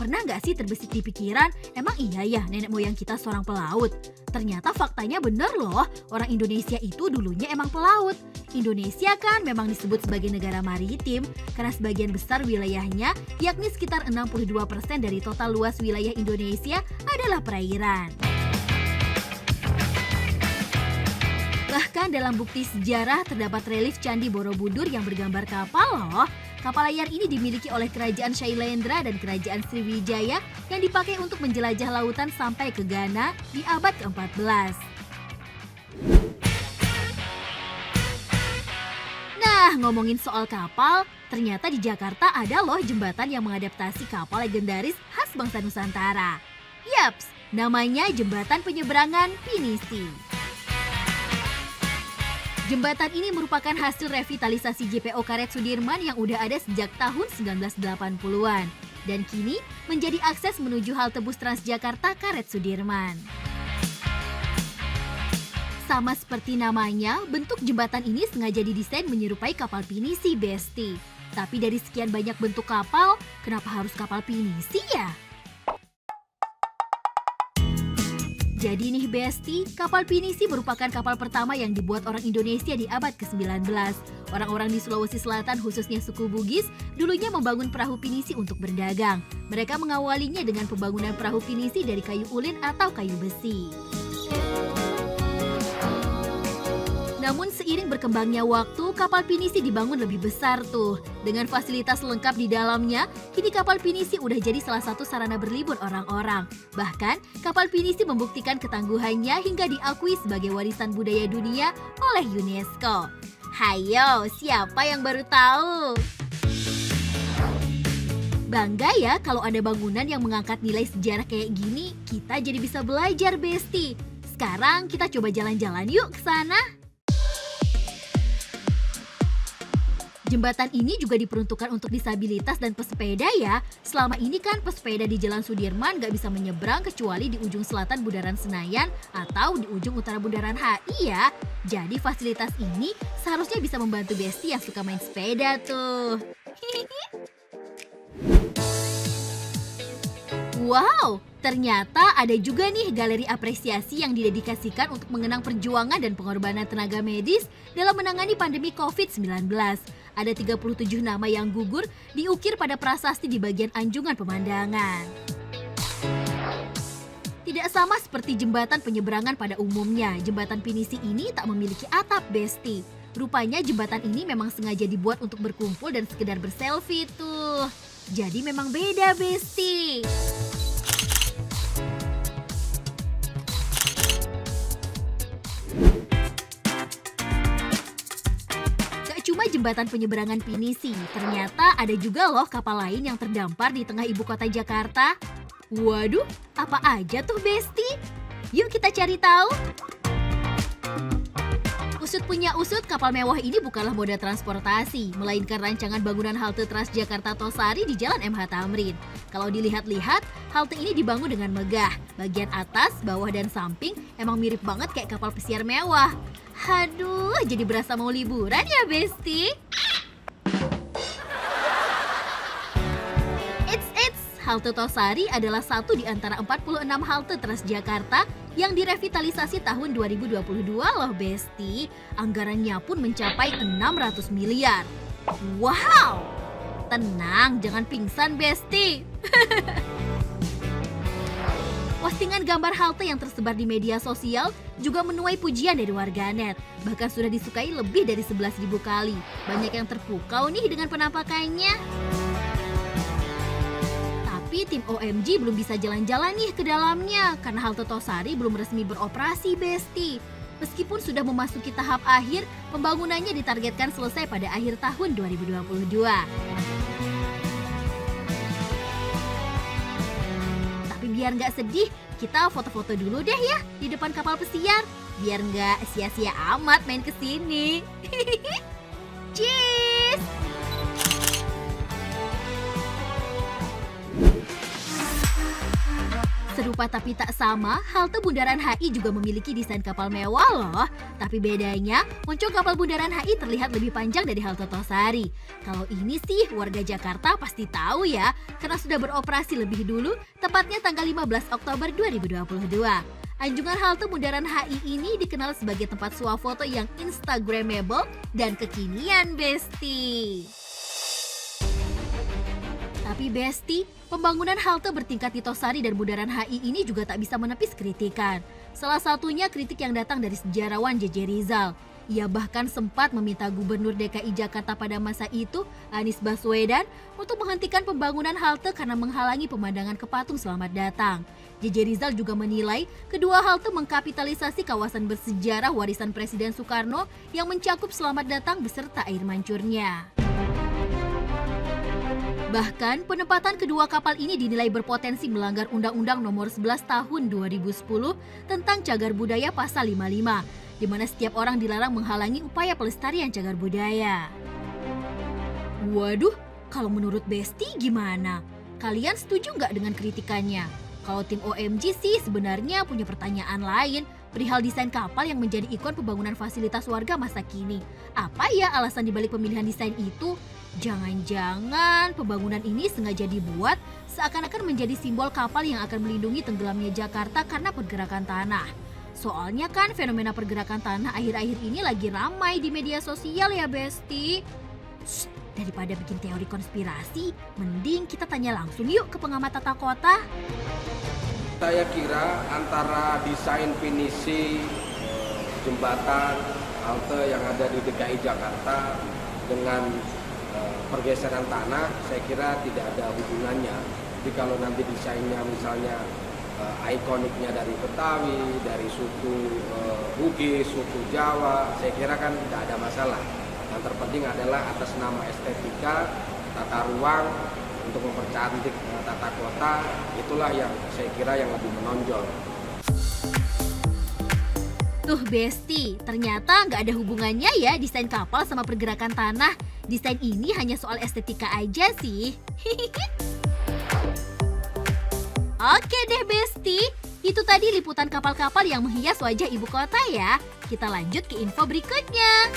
Pernah nggak sih terbesit di pikiran, emang iya ya nenek moyang kita seorang pelaut? Ternyata faktanya bener loh, orang Indonesia itu dulunya emang pelaut. Indonesia kan memang disebut sebagai negara maritim, karena sebagian besar wilayahnya, yakni sekitar 62% dari total luas wilayah Indonesia adalah perairan. Bahkan dalam bukti sejarah terdapat relief Candi Borobudur yang bergambar kapal loh. Kapal layar ini dimiliki oleh Kerajaan Shailendra dan Kerajaan Sriwijaya yang dipakai untuk menjelajah lautan sampai ke Ghana di abad ke-14. Nah, ngomongin soal kapal, ternyata di Jakarta ada loh jembatan yang mengadaptasi kapal legendaris khas bangsa Nusantara. Yaps, namanya Jembatan Penyeberangan Pinisi. Jembatan ini merupakan hasil revitalisasi JPO Karet Sudirman yang udah ada sejak tahun 1980-an dan kini menjadi akses menuju halte bus Transjakarta Karet Sudirman. Sama seperti namanya, bentuk jembatan ini sengaja didesain menyerupai kapal pinisi, Besti. Tapi dari sekian banyak bentuk kapal, kenapa harus kapal pinisi ya? Jadi nih Besti, kapal pinisi merupakan kapal pertama yang dibuat orang Indonesia di abad ke-19. Orang-orang di Sulawesi Selatan khususnya suku Bugis dulunya membangun perahu pinisi untuk berdagang. Mereka mengawalinya dengan pembangunan perahu pinisi dari kayu ulin atau kayu besi. Namun seiring berkembangnya waktu, kapal pinisi dibangun lebih besar tuh. Dengan fasilitas lengkap di dalamnya, kini kapal pinisi udah jadi salah satu sarana berlibur orang-orang. Bahkan, kapal pinisi membuktikan ketangguhannya hingga diakui sebagai warisan budaya dunia oleh UNESCO. Hayo, siapa yang baru tahu? Bangga ya kalau ada bangunan yang mengangkat nilai sejarah kayak gini, kita jadi bisa belajar, Besti. Sekarang kita coba jalan-jalan yuk ke sana. Jembatan ini juga diperuntukkan untuk disabilitas dan pesepeda ya. Selama ini kan pesepeda di Jalan Sudirman nggak bisa menyeberang kecuali di ujung selatan Bundaran Senayan atau di ujung utara Bundaran HI ya. Jadi fasilitas ini seharusnya bisa membantu Besti yang suka main sepeda tuh. Wow, ternyata ada juga nih galeri apresiasi yang didedikasikan untuk mengenang perjuangan dan pengorbanan tenaga medis dalam menangani pandemi COVID-19. Ada 37 nama yang gugur diukir pada prasasti di bagian anjungan pemandangan. Tidak sama seperti jembatan penyeberangan pada umumnya, jembatan pinisi ini tak memiliki atap, Besti. Rupanya jembatan ini memang sengaja dibuat untuk berkumpul dan sekedar berselfie tuh. Jadi memang beda, Besti. Cuma jembatan penyeberangan pinisi, ternyata ada juga loh kapal lain yang terdampar di tengah ibu kota Jakarta. Waduh, apa aja tuh Besti? Yuk kita cari tahu. Usut punya usut, kapal mewah ini bukanlah moda transportasi, melainkan rancangan bangunan halte Transjakarta Tosari di Jalan MH Tamrin. Kalau dilihat-lihat, halte ini dibangun dengan megah. Bagian atas, bawah, dan samping emang mirip banget kayak kapal pesiar mewah. Aduh, jadi berasa mau liburan ya, Besti? Eits, halte Tosari adalah satu di antara 46 halte Transjakarta yang direvitalisasi tahun 2022 loh, Besti. Anggarannya pun mencapai 600 miliar. Wow! Tenang, jangan pingsan, Besti. Postingan gambar halte yang tersebar di media sosial juga menuai pujian dari warganet. Bahkan sudah disukai lebih dari 11.000 kali. Banyak yang terpukau nih dengan penampakannya. Tapi tim OMG belum bisa jalan-jalan nih ke dalamnya karena halte Tosari belum resmi beroperasi, Besti. Meskipun sudah memasuki tahap akhir, pembangunannya ditargetkan selesai pada akhir tahun 2022. Biar nggak sedih, kita foto-foto dulu deh ya di depan kapal pesiar. Biar nggak sia-sia amat main kesini. Cheers! Seru Serupa tapi tak sama, halte Bundaran HI juga memiliki desain kapal mewah loh. Tapi bedanya, moncong kapal Bundaran HI terlihat lebih panjang dari halte Tosari. Kalau ini sih warga Jakarta pasti tahu ya, karena sudah beroperasi lebih dulu, tepatnya tanggal 15 Oktober 2022. Anjungan halte Bundaran HI ini dikenal sebagai tempat swafoto yang instagramable dan kekinian, Besti. Tapi Besti, pembangunan halte bertingkat di Tosari dan Bundaran HI ini juga tak bisa menepis kritikan. Salah satunya kritik yang datang dari sejarawan JJ Rizal. Ia bahkan sempat meminta Gubernur DKI Jakarta pada masa itu, Anies Baswedan, untuk menghentikan pembangunan halte karena menghalangi pemandangan ke patung Selamat Datang. JJ Rizal juga menilai kedua halte mengkapitalisasi kawasan bersejarah warisan Presiden Soekarno yang mencakup Selamat Datang beserta air mancurnya. Bahkan, penempatan kedua kapal ini dinilai berpotensi melanggar Undang-Undang Nomor 11 Tahun 2010 tentang Cagar Budaya Pasal 55, di mana setiap orang dilarang menghalangi upaya pelestarian cagar budaya. Waduh, kalau menurut Besti gimana? Kalian setuju nggak dengan kritikannya? Kalau tim OMG sih sebenarnya punya pertanyaan lain perihal desain kapal yang menjadi ikon pembangunan fasilitas warga masa kini. Apa ya alasan dibalik pemilihan desain itu? Jangan-jangan pembangunan ini sengaja dibuat seakan-akan menjadi simbol kapal yang akan melindungi tenggelamnya Jakarta karena pergerakan tanah. Soalnya kan fenomena pergerakan tanah akhir-akhir ini lagi ramai di media sosial ya, Besti. Shh, daripada bikin teori konspirasi, mending kita tanya langsung yuk ke pengamat tata kota. Saya kira antara desain finisi jembatan halte yang ada di DKI Jakarta dengan pergeseran tanah, saya kira tidak ada hubungannya. Jadi kalau nanti desainnya misalnya ikoniknya dari Betawi, dari suku Bugis, suku Jawa, saya kira kan tidak ada masalah. Yang terpenting adalah atas nama estetika, tata ruang untuk mempercantik tata kota, itulah yang saya kira yang lebih menonjol. Tuh Besti, ternyata nggak ada hubungannya ya desain kapal sama pergerakan tanah. Desain ini hanya soal estetika aja sih. Oke deh Besti, itu tadi liputan kapal-kapal yang menghias wajah ibu kota ya. Kita lanjut ke info berikutnya.